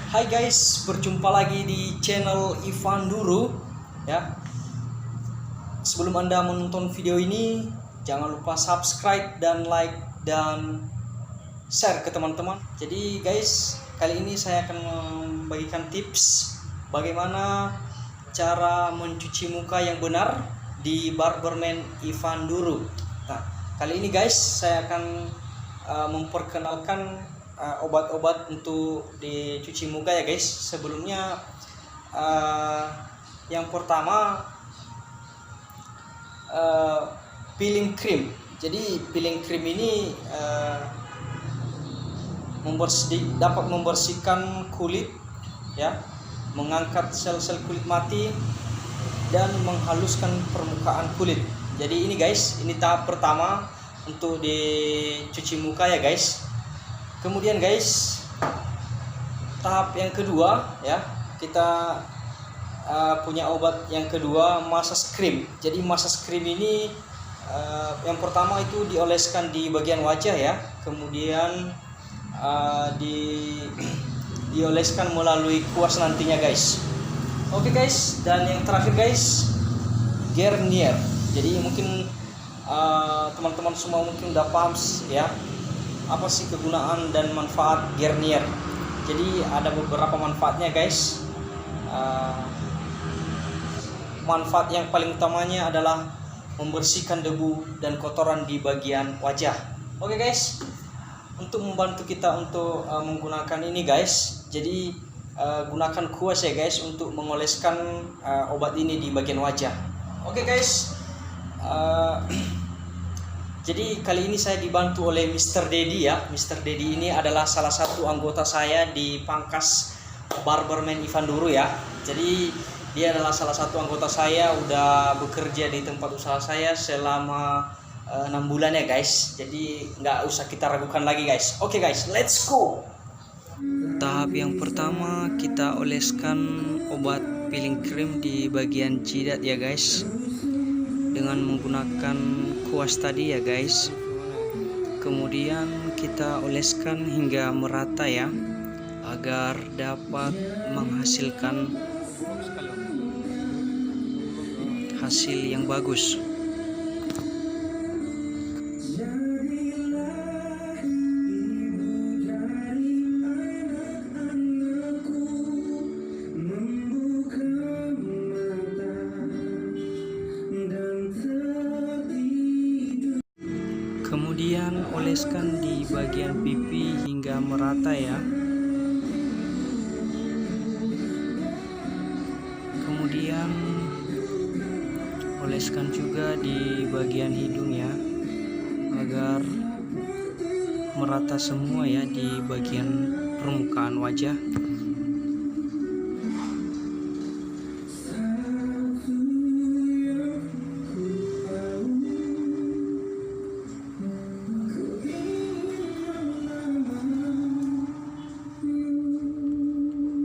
Hai guys, berjumpa lagi di channel Ivan Duru ya. Sebelum Anda menonton video ini, jangan lupa subscribe dan like dan share ke teman-teman. Jadi guys, kali ini saya akan membagikan tips bagaimana cara mencuci muka yang benar di Barberman Ivan Duru. Nah, kali ini guys saya akan memperkenalkan obat-obat untuk dicuci muka ya guys. Sebelumnya yang pertama peeling cream. Jadi peeling cream ini dapat membersihkan kulit ya, mengangkat sel-sel kulit mati dan menghaluskan permukaan kulit. Jadi ini guys, ini tahap pertama untuk dicuci muka ya guys. Kemudian guys, tahap yang kedua ya, kita punya obat yang kedua, massage cream. Jadi massage cream ini yang pertama itu dioleskan di bagian wajah ya, kemudian dioleskan melalui kuas nantinya guys. Oke guys, dan yang terakhir guys, Garnier. Jadi mungkin teman-teman semua mungkin udah paham ya apa sih kegunaan dan manfaat Garnier. Jadi ada beberapa manfaatnya guys. Manfaat yang paling utamanya adalah membersihkan debu dan kotoran di bagian wajah. Oke guys, untuk membantu kita untuk menggunakan ini guys, jadi gunakan kuas ya guys untuk mengoleskan obat ini di bagian wajah. Oke guys, jadi kali ini saya dibantu oleh Mr. Dedi ya. Mr. Dedi ini adalah salah satu anggota saya di pangkas Barberman Ivan Duru ya. Jadi dia adalah salah satu anggota saya, udah bekerja di tempat usaha saya selama 6 bulan ya guys. Jadi nggak usah kita ragukan lagi guys. Oke guys, let's go. Tahap yang pertama, kita oleskan obat peeling cream di bagian jidat ya guys, dengan menggunakan kuas tadi ya guys. Kemudian kita oleskan hingga merata ya, agar dapat menghasilkan hasil yang bagus. Kemudian oleskan di bagian pipi hingga merata ya. Kemudian oleskan juga di bagian hidung ya, agar merata semua ya di bagian permukaan wajah.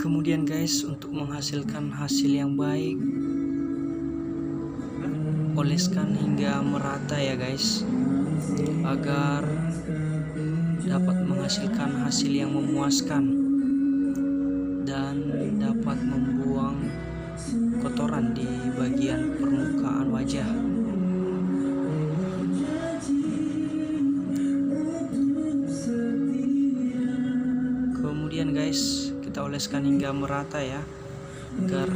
Kemudian guys, untuk menghasilkan hasil yang baik, oleskan hingga merata ya guys, agar dapat menghasilkan hasil yang memuaskan dan dapat membuang kotoran di bagian permukaan wajah. Kemudian guys, kita oleskan hingga merata ya, agar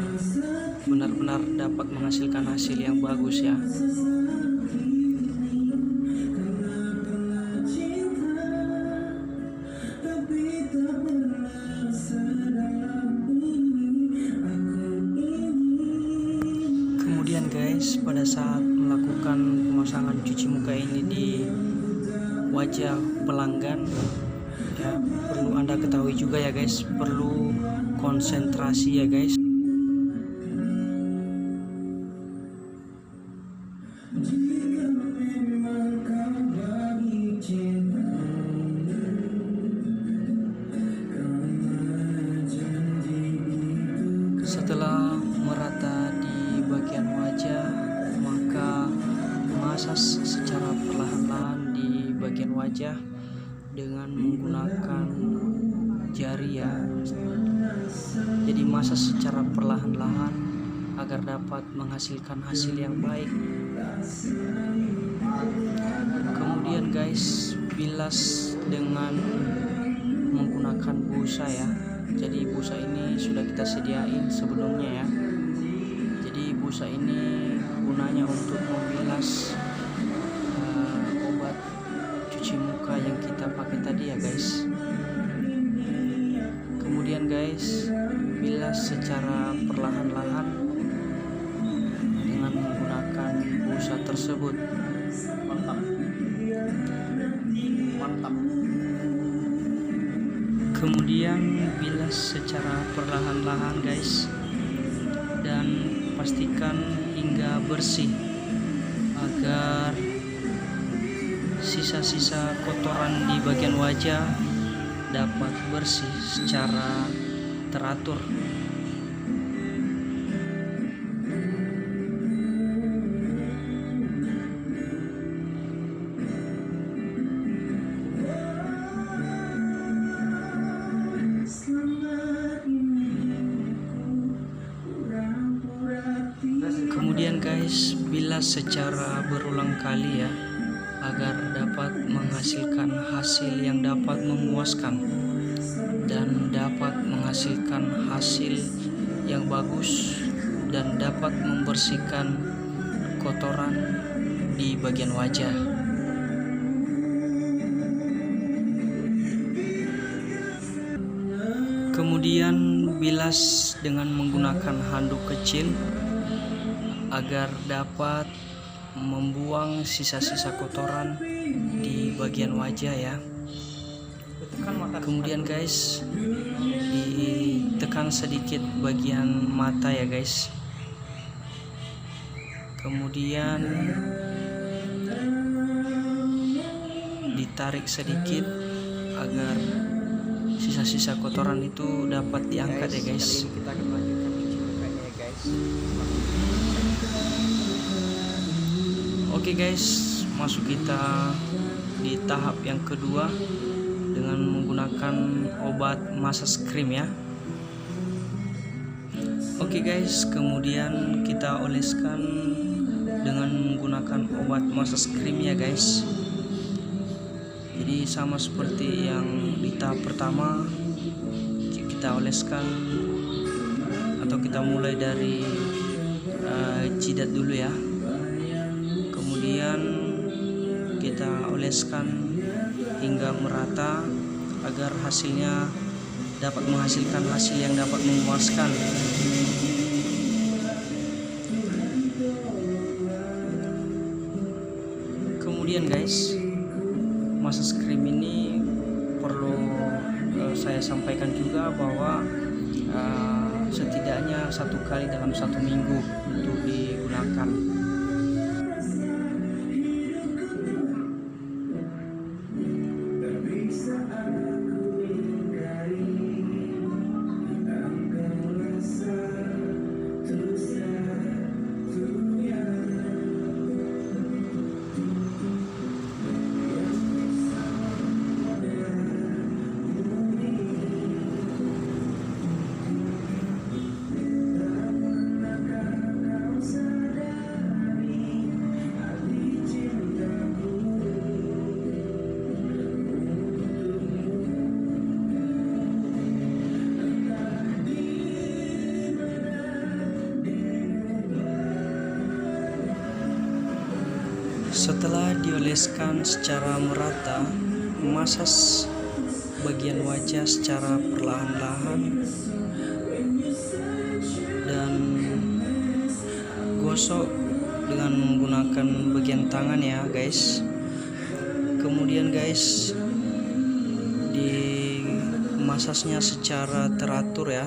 benar-benar dapat menghasilkan hasil yang bagus ya. Kemudian guys, pada saat melakukan pemasangan cuci muka ini di wajah pelanggan ya, perlu Anda ketahui juga ya guys, perlu konsentrasi ya guys. Setelah merata di bagian wajah, maka massage secara perlahan-lahan di bagian wajah dengan menggunakan jari ya, Jadi masak secara perlahan-lahan agar dapat menghasilkan hasil yang baik. Kemudian guys, bilas dengan menggunakan busa ya. Jadi busa ini sudah kita sediain sebelumnya ya. Jadi busa ini gunanya untuk membilas obat cuci muka yang kita pakai tadi ya guys. Kemudian guys, bilas secara perlahan-lahan dengan menggunakan busa tersebut. Mantap. Kemudian bilas secara perlahan-lahan guys, dan pastikan hingga bersih agar sisa-sisa kotoran di bagian wajah dapat bersih secara teratur. Kemudian guys, bilas secara berulang kali ya, agar dapat menghasilkan hasil yang dapat memuaskan dan dapat menghasilkan hasil yang bagus dan dapat membersihkan kotoran di bagian wajah. Kemudian bilas dengan menggunakan handuk kecil agar dapat membuang sisa-sisa kotoran di bagian wajah ya. Kemudian guys, ditekan sedikit bagian mata ya guys. Kemudian ditarik sedikit agar sisa-sisa kotoran itu dapat diangkat ya guys. Kita akan lanjutkan cuci mukanya ya guys. Oke guys, masuk kita di tahap yang kedua dengan menggunakan obat massage cream ya. Oke guys, kemudian kita oleskan dengan menggunakan obat massage cream ya guys. Jadi sama seperti yang di tahap pertama, kita oleskan atau kita mulai dari jidat dulu ya. Kemudian kita oleskan hingga merata agar hasilnya dapat menghasilkan hasil yang dapat memuaskan. Kemudian guys, massage cream ini perlu saya sampaikan juga bahwa setidaknya 1 kali dalam 1 minggu untuk digunakan. Setelah dioleskan secara merata, masas bagian wajah secara perlahan-lahan dan gosok dengan menggunakan bagian tangan ya guys. Kemudian guys, dimasasnya secara teratur ya.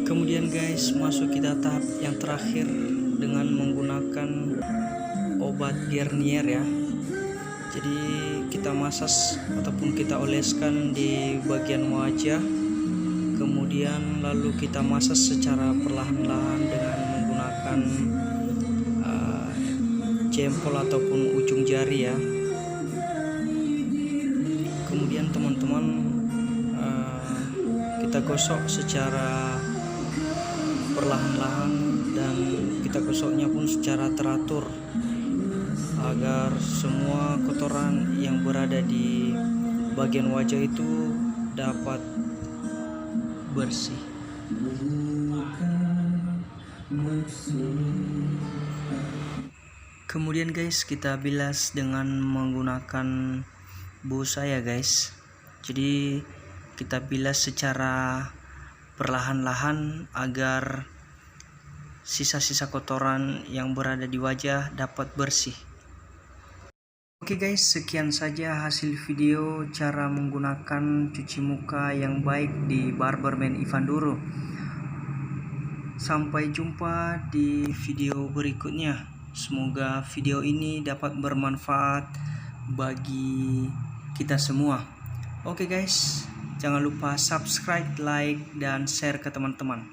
Kemudian guys, masuk kita tahap yang terakhir dengan menggunakan obat Garnier ya. Jadi kita masas ataupun kita oleskan di bagian wajah, kemudian lalu kita masas secara perlahan-lahan dengan menggunakan jempol ataupun ujung jari ya. Kemudian teman-teman kita gosok secara perlahan-lahan dan kita gosoknya pun secara teratur agar semua kotoran yang berada di bagian wajah itu dapat bersih. Kemudian guys, kita bilas dengan menggunakan busa ya guys. Jadi kita bilas secara perlahan-lahan agar sisa-sisa kotoran yang berada di wajah dapat bersih. Oke guys, sekian saja hasil video cara menggunakan cuci muka yang baik di Barberman Ivanduro. Sampai jumpa di video berikutnya. Semoga video ini dapat bermanfaat bagi kita semua. Oke guys, jangan lupa subscribe, like, dan share ke teman-teman.